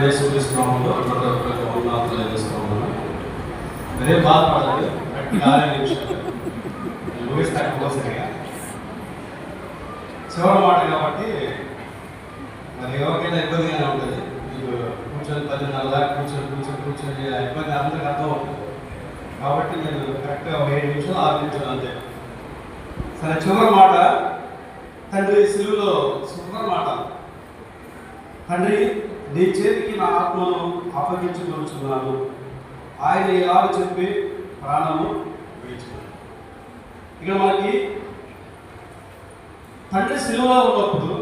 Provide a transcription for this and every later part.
యేసుక్రీస్తునామములో వందనాలు తెలియజేస్తున్నాను. మీరేం బాధపడలేదు. ముగిస్తాను కోసరిగా చివరి మాట కాబట్టి మరి ఎవరికైనా ఇబ్బందిగానే ఉంటుంది. మీకు కూర్చొని 10:30 దాకా కూర్చొని ఇబ్బంది అందరికీ అర్థం అవుతుంది. కాబట్టి నేను కరెక్ట్గా 7 నిమిషాలు 6 నిమిషాలు అంతే. సరే, చివరి మాట తండ్రి సిలువలో చివరి మాట, తండ్రి నీ చేతికి నా ఆత్మను అప్పగించుకొనుచున్నాను, ఆయన ఇలాగ చెప్పి ప్రాణము వేయించుకున్నాను. ఇక్కడ మనకి తండ్రి సిలువలో ఉన్నప్పుడు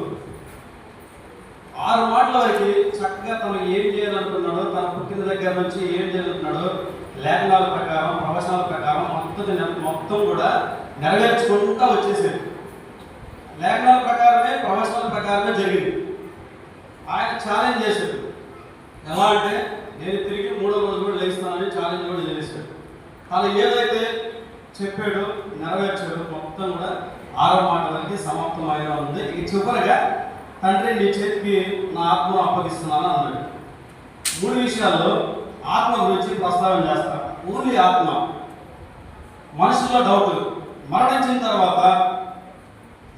6 మాటల వరకు చక్కగా తను ఏం చేయాలనుకున్నాడో, తన పుట్టిన దగ్గర నుంచి ఏం చేయాలనుకున్నాడో లేఖనాల ప్రకారం, ప్రవచనాల ప్రకారం మొత్తం కూడా నెరవేర్చుకుంటూ వచ్చేసేది. లేఖనాల ప్రకారమే, ప్రవచనాల ప్రకారమే జరిగింది. ఆయన ఛాలెంజ్ చేశాడు. ఎలా అంటే, నేను తిరిగి 3వ రోజు కూడా లేస్తానని ఛాలెంజ్ కూడా చేశాడు. తను ఏదైతే చెప్పాడో నెరవేర్చాడు. మొత్తం కూడా 6వ మాట వరకు సమాప్తమైన ఉంది. ఇక చివరిగా తండ్రి నీ చేతికి నా ఆత్మను అప్పగిస్తున్నాను అన్నాడు. 3 విషయాల్లో ఆత్మ గురించి ప్రస్తావన చేస్తారు. ఓన్లీ ఆత్మ. మనుషుల్లో డౌట్, మరణించిన తర్వాత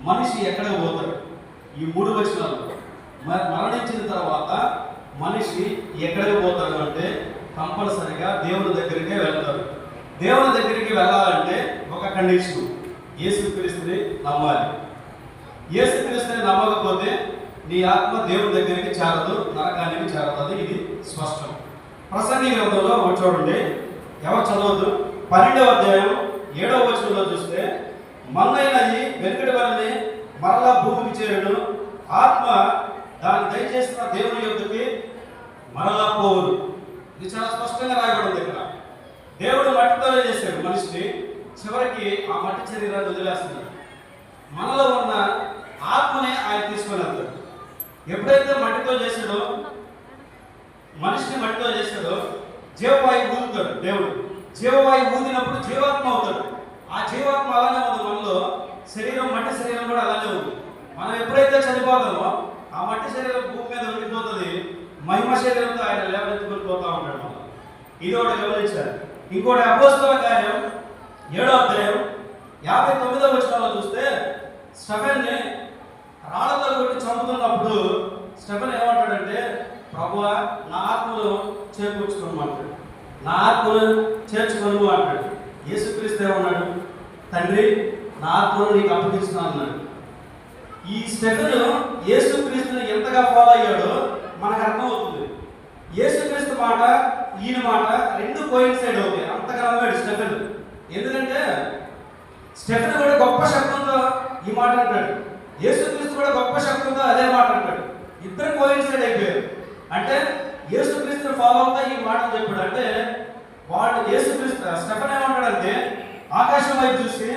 మనిషి ఎక్కడికి పోతాడు? ఈ 3 వచనాలు మరణించిన తర్వాత మనిషి ఎక్కడికి పోతాడు అంటే కంపల్సరిగా దేవుని దగ్గరికే వెళ్తాడు. దేవుని దగ్గరికి వెళ్ళాలంటే ఒక కండిషన్, యేసుక్రీస్తుని నమ్మాలి. యేసుక్రీస్తుని నమ్మకపోతే నీ ఆత్మ దేవుని దగ్గరికి చేరదు, నరకానికి చేరుతుంది. ఇది స్పష్టం. ప్రసంగి గ్రంథంలో చూడండి, ఎవరు చదవద్దు, 12వ అధ్యాయం 7వ వచనంలో చూస్తే, మన్నైనది వెనుకటి వలనే మరలా భూమికి చేరును, ఆత్మ దాన్ని దయచేసిన దేవుని యొద్దకి మరలా పోవును. ఇది చాలా స్పష్టంగా రాయబడింది. ఇక్కడ దేవుడు మట్టితోనే చేశాడు మనిషిని, చివరికి ఆ మట్టి శరీరాన్ని వదిలేస్తున్నాడు. మనలో ఉన్న ఆత్మనే ఆయన తీసుకొని వెళ్తాడు. ఎప్పుడైతే మట్టితో చేశాడో, మనిషిని మట్టితో చేశాడో, జీవవాయువు ఊదుతాడు దేవుడు. జీవవాయువు ఊదినప్పుడు జీవాత్మ అవుతాడు. ఆ జీవాత్మ అలానే ఉంది మనలో. శరీరం, మట్టి శరీరం కూడా అలానే ఉంది. మనం ఎప్పుడైతే చనిపోతామో ఆ మట్టి శరీరం భూమి మీద ఉండిపోతుంది. మహిమ శరీరంతో ఆయన లేవనెత్తుకొని పోతా ఉంటాడు మనం. ఇది ఒకటి గమనించారు. ఇంకోటి అపోస్తల కార్యం 7వ అధ్యాయం 59వ వచనంలో చూస్తే, స్టెఫెన్ని రాళ్లతో కొట్టి చంపుతున్నప్పుడు స్టెఫెన్ ఏమంటాడంటే, ప్రభువా నా ఆత్మను చేకూర్చుకోమంటాడు, నా ఆత్మను చేర్చుకొను అంటాడు. యేసుక్రీస్తు ఏమన్నాడు? తండ్రి నా ఆత్మను నీకు అప్పగిస్తున్నాను అన్నాడు. ఈ స్టెఫెన్ యేసుక్రీస్తుని ఎంతగా ఫాలో అయ్యాడో మనకు అర్థమవుతుంది. యేసుక్రీస్తు మాట, ఈయన మాట 2 కోయిన్సైడ్ అవుతాయి. అంతగా నమ్మాడు స్టెఫెన్. ఎందుకంటే స్టెఫెన్ కూడా గొప్ప శబ్దంతో ఈ మాట అంటాడు, యేసుక్రీస్తు కూడా గొప్ప శబ్దంతో అదే మాట అంటాడు. ఇద్దరు కోయిన్సైడ్ అయిపోయారు. అంటే యేసుక్రీస్తుని ఫాలో అవుతా ఈ మాట చెప్పాడు. అంటే వాడు యేసుక్రీస్తు, స్టెఫెన్ ఏమంటాడంటే, ఆకాశం వైపు చూసి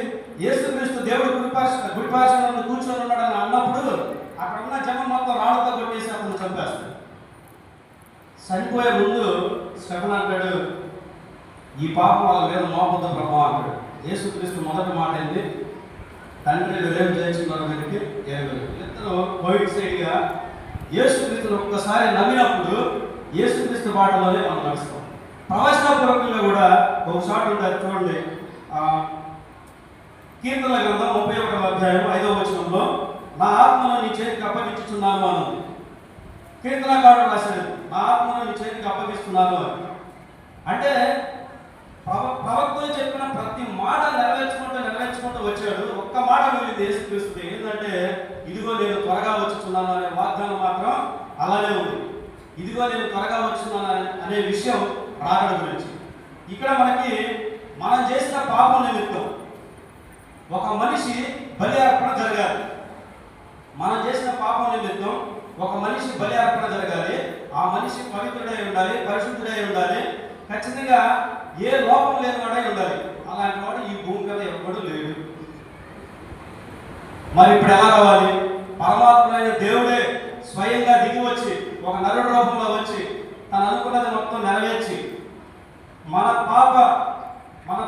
యేసుక్రీస్తు దేవుడు గుడిపార్శ్వన కూర్చొని ఉన్నాడని అన్నప్పుడు అక్కడ ఉన్న జనం మొత్తం రాళ్లతో కొట్టేసి అతను చంపేస్తాడు. చనిపోయే ముందు స్టెఫెన్ అంటాడు, ఈ పాపం వాళ్ళ మీద మోపొద్దు ప్రభావం అంటాడు. యేసుక్రీస్తు మొదటి మాట ఏంటి? తండ్రి రేపు చేయించుకున్న మీదకి ఇద్దరు కోయిడ్ సైడ్గా యేసుక్రీస్తుని ఒక్కసారి నమ్మినప్పుడు యేసుక్రీస్తు బాటలోనే మనం నడుస్తాం. ప్రవచనపూర్వకంగా కూడా ఒక షాట్ ఉంటుంది చూడండి. కీర్తనల గ్రంథం 31వ అధ్యాయం 5వ వచనంలో, నా ఆత్మను నీ చేతికి అప్పగించుచున్నాను అన్నది. కీర్తనకారుడు రాశాడు, నా ఆత్మను నీ చేతికి అప్పగిస్తున్నాను అని. అంటే ప్రవక్తలు చెప్పిన ప్రతి మాట నెరవేర్చుకుంటూ వచ్చాడు. ఒక్క మాట మిగిలింది యేసుక్రీస్తు. ఏంటంటే, ఇదిగో నేను త్వరగా వచ్చుచున్నాను అనే వాగ్దానం మాత్రం అలానే ఉంది. ఇదిగో నేను త్వరగా వచ్చున్నాను అనే విషయం రాకడ గురించి. ఇక్కడ మనకి మనం చేసిన పాపం నిమిత్తం ఒక మనిషి బలి అర్పణ జరగాలి. మనం చేసిన పాపం నిమిత్తం ఒక మనిషి బలి అర్పణ జరగాలి. ఆ మనిషి పవిత్రుడై ఉండాలి, పరిశుద్ధుడై ఉండాలి, ఖచ్చితంగా ఏ లోపం లేనివాడై ఉండాలి. అలాంటి వాడు ఈ భూమి మీద ఎవ్వడూ లేడు. మరి ఇప్పుడు ఎలా రావాలి? పరమాత్మ అయిన దేవుడే స్వయంగా దిగి వచ్చి ఒక నరుడు రూపంలో వచ్చి తను అనుకున్నది మొత్తం నెరవేర్చి మన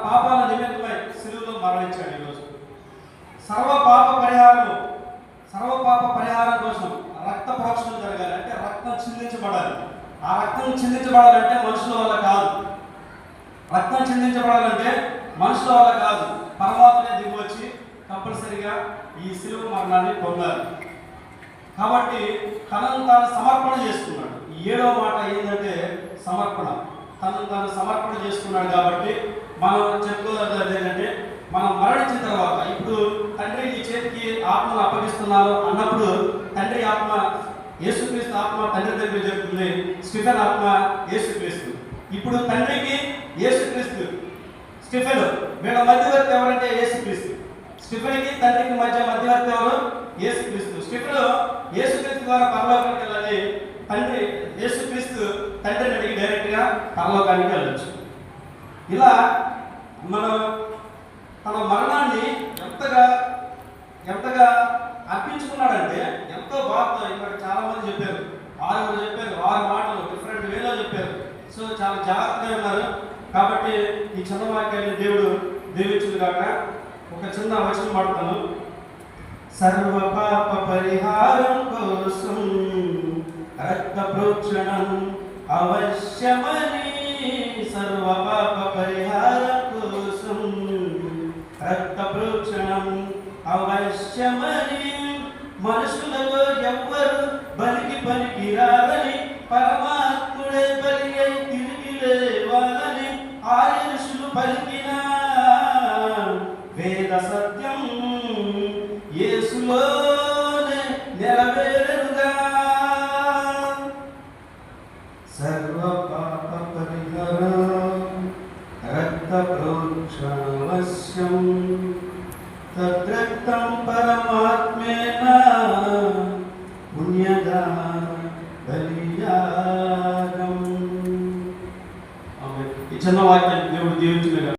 పాపాల నిమిత్తమై సిలువలో మరణించాడు. ఈరోజు సర్వ పాప పరిహారం కోసం రక్త ప్రోక్షణ జరగాలి. అంటే రక్తం చిందించబడాలి. ఆ రక్తం చిందించబడాలంటే మనుషుల వల్ల కాదు. రక్తం చిందించబడాలంటే మనుషుల వల్ల కాదు, పరమాత్మనే దిగి వచ్చి కంపల్సరిగా ఈ శిలువ మరణాన్ని పొందాలి. కాబట్టి తనను తాను సమర్పణ చేసుకున్నాడు. ఈ 7వ మాట ఏంటంటే సమర్పణ. తనను తాను సమర్పణ చేసుకున్నాడు. కాబట్టి మనం చెప్పుకోలేదు ఏంటంటే, మనం మరణించిన తర్వాత ఇప్పుడు తండ్రి నీ చేతికి ఆత్మను అప్పగిస్తున్నాను అన్నప్పుడు తండ్రి ఆత్మ యేసుక్రీస్తు ఆత్మ తండ్రి దగ్గర జరుగుతుంది, స్టిఫెన్ ఆత్మ యేసుక్రీస్తు. ఇప్పుడు తండ్రికి యేసుక్రీస్తు, స్టిఫెన్ వీళ్ళ మధ్యవర్తి ఎవరంటే యేసుక్రీస్తు. స్టిఫెన్కి తండ్రికి మధ్యవర్తి ఎవరు? యేసుక్రీస్తు. స్టిఫెన్ యేసుక్రీస్తు ద్వారా పరలోకానికి వెళ్ళాలి, తండ్రి యేసుక్రీస్తు తండ్రిని అడిగి డైరెక్ట్గా పరలోకానికి వెళ్ళచ్చు. ఇలా మనం తన మరణాన్ని ఎంతగా అర్పించుకున్నాడంటే ఎంతో బాధతో. ఇక్కడ చాలా మంది చెప్పారు, 6 చెప్పారు, 6 మాటలు డిఫరెంట్ వేలో చెప్పారు. సో చాలా జాగ్రత్తగా ఉన్నారు. కాబట్టి ఈ చిన్న వాక్యాన్ని దేవుడు దీవించును గాక. ఒక చిన్న వచనం పాడుతాను. సర్వ పాప పరిహారం కోసం రక్త ప్రోక్షణం అవశ్యమని, సర్వ పాప పరిహారం కోసం రక్త ప్రోక్షణం అవశ్యమని, మనుషులలో ఎవ్వరు బలికి పనికిరాలని, పరమాత్ముడే బలి అయి తిరిగి లేవాలని ఆ ఋషులు పలికిన వేద సత్యం యేసులోనే నెరవేరుగా. సర్వ పాప పరిహారం రక్త ప్రోక్షణవశ్యం, తద్రక్తం పరమాత్మేన పుణ్యదాన బలియాగం. ఈ చిన్న వాక్యాన్ని దేవుడు దీవించుగా.